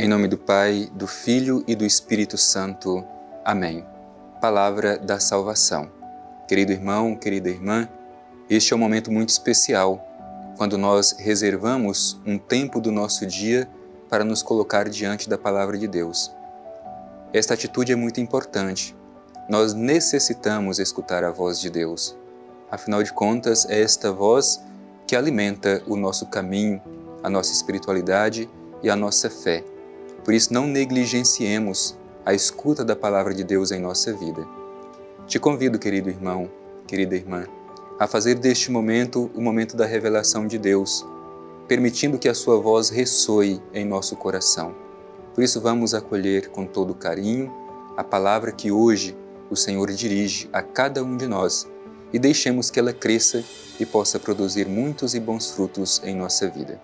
Em nome do Pai, do Filho e do Espírito Santo. Amém. Palavra da salvação. Querido irmão, querida irmã, este é um momento muito especial, quando nós reservamos um tempo do nosso dia para nos colocar diante da Palavra de Deus. Esta atitude é muito importante. Nós necessitamos escutar a voz de Deus. Afinal de contas, é esta voz que alimenta o nosso caminho, a nossa espiritualidade e a nossa fé. Por isso, não negligenciemos a escuta da Palavra de Deus em nossa vida. Te convido, querido irmão, querida irmã, a fazer deste momento o momento da revelação de Deus, permitindo que a sua voz ressoe em nosso coração. Por isso, vamos acolher com todo carinho a palavra que hoje o Senhor dirige a cada um de nós e deixemos que ela cresça e possa produzir muitos e bons frutos em nossa vida.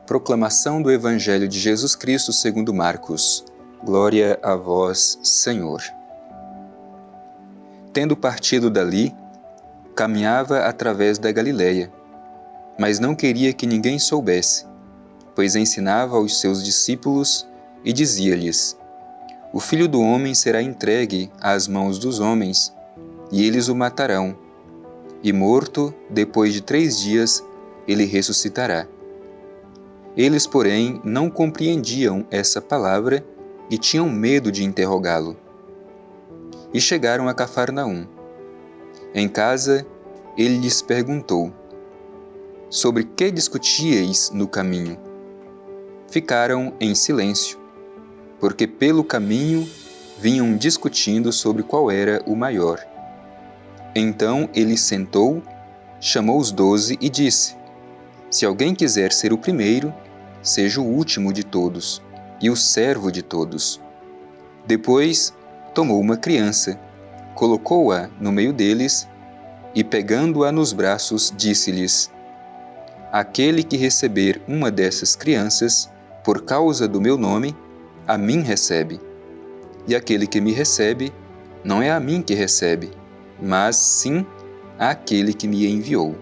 Proclamação do Evangelho de Jesus Cristo segundo Marcos. Glória a vós, Senhor. Tendo partido dali, caminhava através da Galileia, mas não queria que ninguém soubesse, pois ensinava aos seus discípulos e dizia-lhes: O Filho do Homem será entregue às mãos dos homens, e eles o matarão, e morto, depois de 3 dias, ele ressuscitará. Eles, porém, não compreendiam essa palavra e tinham medo de interrogá-lo. E chegaram a Cafarnaum. Em casa, ele lhes perguntou: Sobre que discutíeis no caminho? Ficaram em silêncio, porque pelo caminho vinham discutindo sobre qual era o maior. Então ele sentou, chamou os 12 e disse: Se alguém quiser ser o primeiro, seja o último de todos e o servo de todos. Depois tomou uma criança, colocou-a no meio deles e, pegando-a nos braços, disse-lhes: Aquele que receber uma dessas crianças, por causa do meu nome, a mim recebe. E aquele que me recebe, não é a mim que recebe, mas sim àquele que me enviou.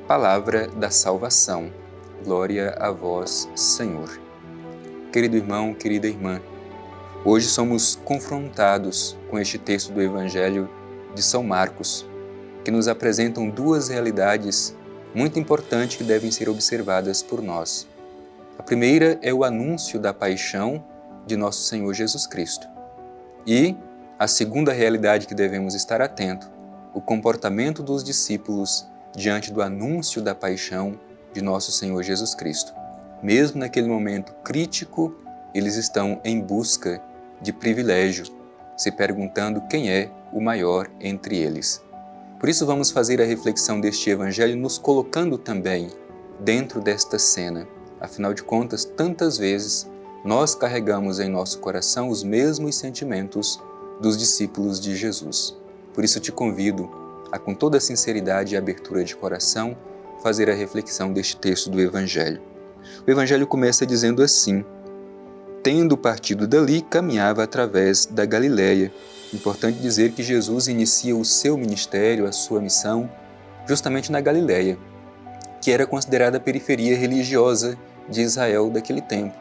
Palavra da salvação. Glória a vós, Senhor. Querido irmão, querida irmã, hoje somos confrontados com este texto do Evangelho de São Marcos, que nos apresentam 2 realidades muito importantes que devem ser observadas por nós. A primeira é o anúncio da paixão de nosso Senhor Jesus Cristo. E a segunda realidade que devemos estar atentos, o comportamento dos discípulos diante do anúncio da paixão de nosso Senhor Jesus Cristo. Mesmo naquele momento crítico, eles estão em busca de privilégio, se perguntando quem é o maior entre eles. Por isso vamos fazer a reflexão deste Evangelho nos colocando também dentro desta cena. Afinal de contas, tantas vezes nós carregamos em nosso coração os mesmos sentimentos dos discípulos de Jesus. Por isso te convido a, com toda a sinceridade e abertura de coração, fazer a reflexão deste texto do Evangelho. O Evangelho começa dizendo assim: Tendo partido dali, caminhava através da Galileia. Importante dizer que Jesus inicia o seu ministério, a sua missão, justamente na Galileia, que era considerada a periferia religiosa de Israel daquele tempo.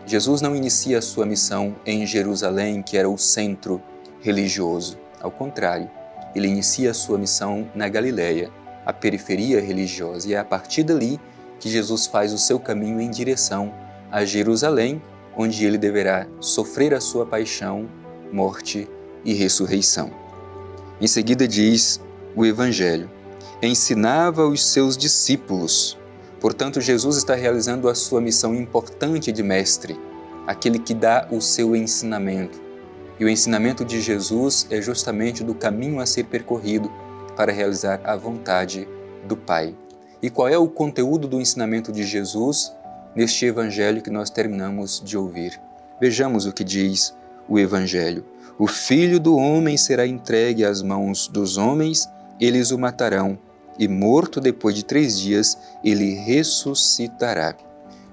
Jesus não inicia a sua missão em Jerusalém, que era o centro religioso. Ao contrário, ele inicia a sua missão na Galileia, a periferia religiosa, e é a partir dali que Jesus faz o seu caminho em direção a Jerusalém, onde ele deverá sofrer a sua paixão, morte e ressurreição. Em seguida diz o Evangelho: ensinava os seus discípulos. Portanto, Jesus está realizando a sua missão importante de mestre, aquele que dá o seu ensinamento. E o ensinamento de Jesus é justamente do caminho a ser percorrido para realizar a vontade do Pai. E qual é o conteúdo do ensinamento de Jesus neste Evangelho que nós terminamos de ouvir? Vejamos o que diz o Evangelho. O Filho do Homem será entregue às mãos dos homens, eles o matarão, e morto depois de 3 dias, ele ressuscitará.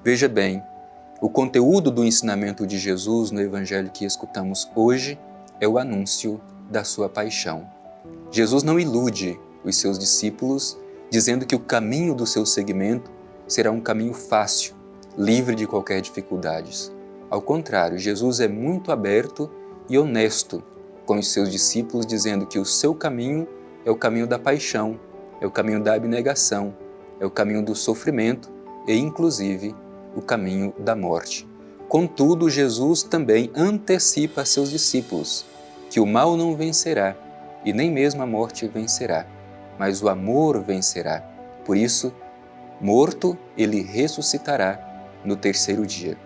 Veja bem, o conteúdo do ensinamento de Jesus no Evangelho que escutamos hoje é o anúncio da sua paixão. Jesus não ilude os seus discípulos dizendo que o caminho do seu seguimento será um caminho fácil, livre de qualquer dificuldade. Ao contrário, Jesus é muito aberto e honesto com os seus discípulos, dizendo que o seu caminho é o caminho da paixão, é o caminho da abnegação, é o caminho do sofrimento e, inclusive, o caminho da morte. Contudo, Jesus também antecipa a seus discípulos que o mal não vencerá e nem mesmo a morte vencerá, mas o amor vencerá. Por isso, morto, ele ressuscitará no terceiro dia.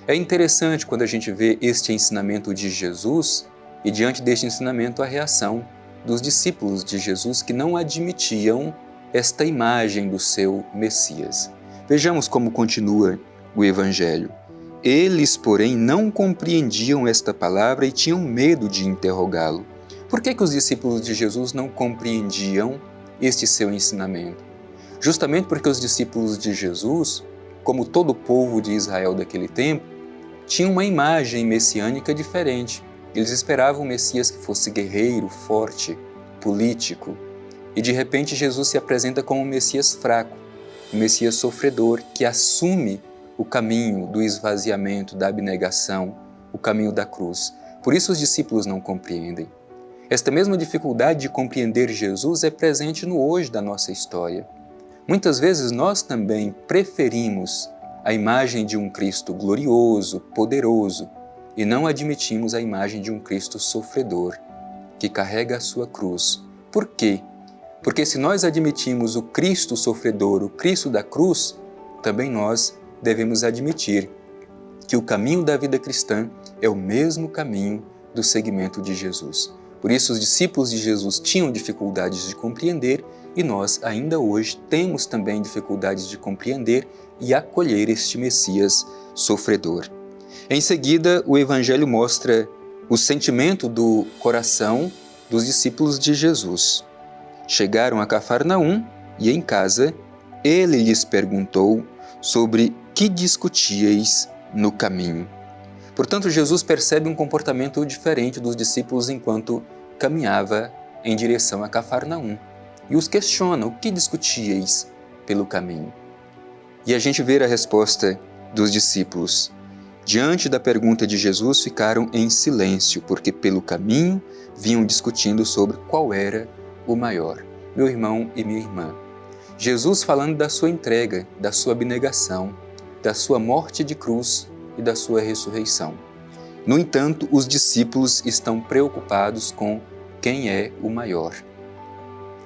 É interessante quando a gente vê este ensinamento de Jesus e diante deste ensinamento a reação dos discípulos de Jesus que não admitiam esta imagem do seu Messias. Vejamos como continua o Evangelho. Eles, porém, não compreendiam esta palavra e tinham medo de interrogá-lo. Por que os discípulos de Jesus não compreendiam este seu ensinamento? Justamente porque os discípulos de Jesus, como todo o povo de Israel daquele tempo, tinham uma imagem messiânica diferente. Eles esperavam um Messias que fosse guerreiro, forte, político. E de repente Jesus se apresenta como um Messias fraco, um Messias sofredor que assume o caminho do esvaziamento, da abnegação, o caminho da cruz. Por isso os discípulos não compreendem. Esta mesma dificuldade de compreender Jesus é presente no hoje da nossa história. Muitas vezes nós também preferimos a imagem de um Cristo glorioso, poderoso, e não admitimos a imagem de um Cristo sofredor, que carrega a sua cruz. Por quê? Porque se nós admitimos o Cristo sofredor, o Cristo da cruz, também nós devemos admitir que o caminho da vida cristã é o mesmo caminho do seguimento de Jesus. Por isso os discípulos de Jesus tinham dificuldades de compreender e nós ainda hoje temos também dificuldades de compreender e acolher este Messias sofredor. Em seguida, o Evangelho mostra o sentimento do coração dos discípulos de Jesus. Chegaram a Cafarnaum e em casa ele lhes perguntou sobre que discutíeis no caminho. Portanto, Jesus percebe um comportamento diferente dos discípulos enquanto caminhava em direção a Cafarnaum e os questiona: o que discutíeis pelo caminho? E a gente vê a resposta dos discípulos. Diante da pergunta de Jesus, ficaram em silêncio, porque pelo caminho vinham discutindo sobre qual era o maior. Meu irmão e minha irmã, Jesus falando da sua entrega, da sua abnegação, da sua morte de cruz e da sua ressurreição. No entanto, os discípulos estão preocupados com quem é o maior.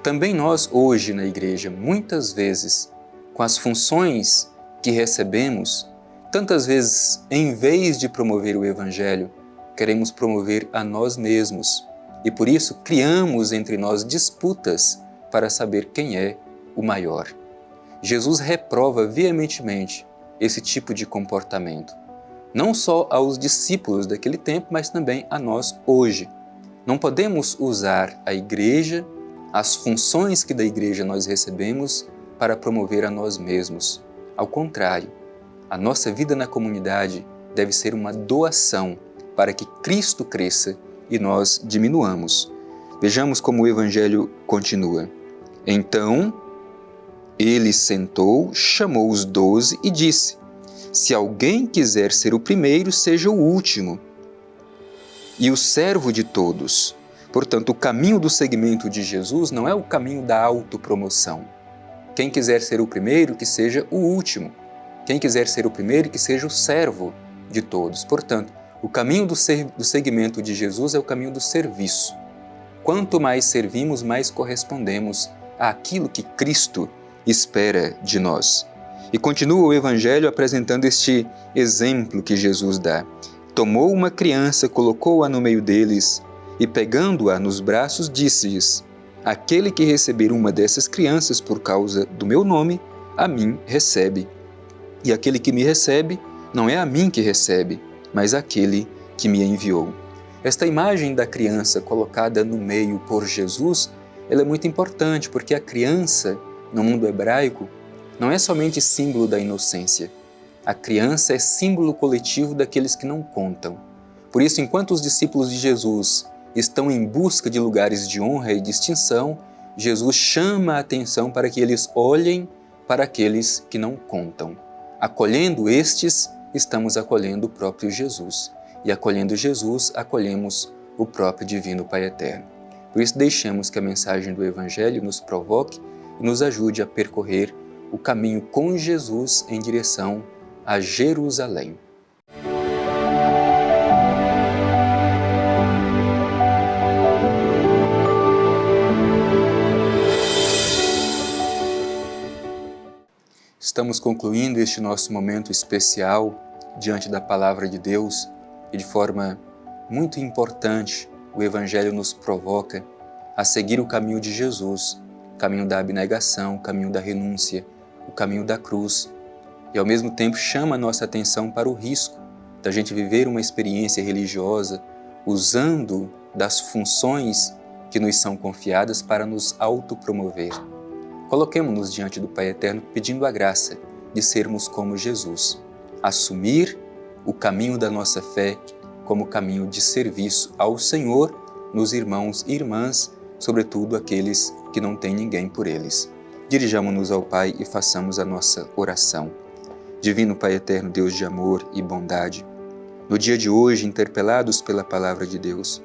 Também nós hoje na igreja, muitas vezes, com as funções que recebemos, tantas vezes, em vez de promover o Evangelho, queremos promover a nós mesmos e por isso criamos entre nós disputas para saber quem é o maior. Jesus reprova veementemente esse tipo de comportamento, não só aos discípulos daquele tempo, mas também a nós hoje. Não podemos usar a igreja, as funções que da igreja nós recebemos para promover a nós mesmos. Ao contrário, a nossa vida na comunidade deve ser uma doação para que Cristo cresça e nós diminuamos. Vejamos como o Evangelho continua. Então, ele sentou, chamou os 12 e disse: se alguém quiser ser o primeiro, seja o último e o servo de todos. Portanto, o caminho do seguimento de Jesus não é o caminho da autopromoção. Quem quiser ser o primeiro, que seja o último. Quem quiser ser o primeiro, que seja o servo de todos. Portanto, o caminho do seguimento de Jesus é o caminho do serviço. Quanto mais servimos, mais correspondemos àquilo que Cristo espera de nós. E continua o Evangelho apresentando este exemplo que Jesus dá. Tomou uma criança, colocou-a no meio deles e, pegando-a nos braços, disse-lhes: aquele que receber uma dessas crianças por causa do meu nome, a mim recebe. E aquele que me recebe, não é a mim que recebe, mas aquele que me enviou. Esta imagem da criança colocada no meio por Jesus, ela é muito importante, porque a criança, no mundo hebraico, não é somente símbolo da inocência. A criança é símbolo coletivo daqueles que não contam. Por isso, enquanto os discípulos de Jesus estão em busca de lugares de honra e distinção, Jesus chama a atenção para que eles olhem para aqueles que não contam. Acolhendo estes, estamos acolhendo o próprio Jesus. E acolhendo Jesus, acolhemos o próprio Divino Pai Eterno. Por isso, deixemos que a mensagem do Evangelho nos provoque e nos ajude a percorrer o caminho com Jesus em direção a Jerusalém. Estamos concluindo este nosso momento especial diante da Palavra de Deus e de forma muito importante o Evangelho nos provoca a seguir o caminho de Jesus, o caminho da abnegação, o caminho da renúncia, o caminho da cruz e ao mesmo tempo chama a nossa atenção para o risco da gente viver uma experiência religiosa usando das funções que nos são confiadas para nos autopromover. Coloquemo-nos diante do Pai Eterno pedindo a graça de sermos como Jesus, assumir o caminho da nossa fé como caminho de serviço ao Senhor nos irmãos e irmãs, sobretudo aqueles que não têm ninguém por eles. Dirijamo-nos ao Pai e façamos a nossa oração. Divino Pai Eterno, Deus de amor e bondade, no dia de hoje, interpelados pela Palavra de Deus,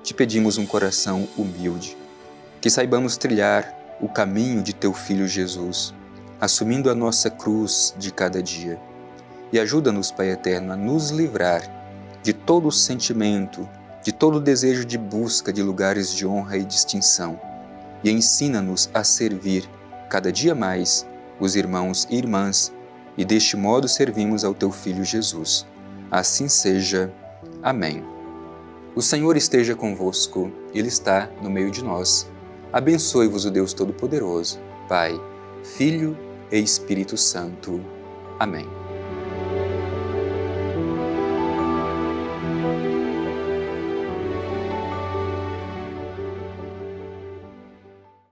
te pedimos um coração humilde, que saibamos trilhar o caminho de Teu Filho Jesus, assumindo a nossa cruz de cada dia. E ajuda-nos, Pai Eterno, a nos livrar de todo o sentimento, de todo o desejo de busca de lugares de honra e distinção. E ensina-nos a servir cada dia mais os irmãos e irmãs, e deste modo servimos ao Teu Filho Jesus. Assim seja. Amém. O Senhor esteja convosco, Ele está no meio de nós. Abençoe-vos o Deus Todo-Poderoso, Pai, Filho e Espírito Santo. Amém.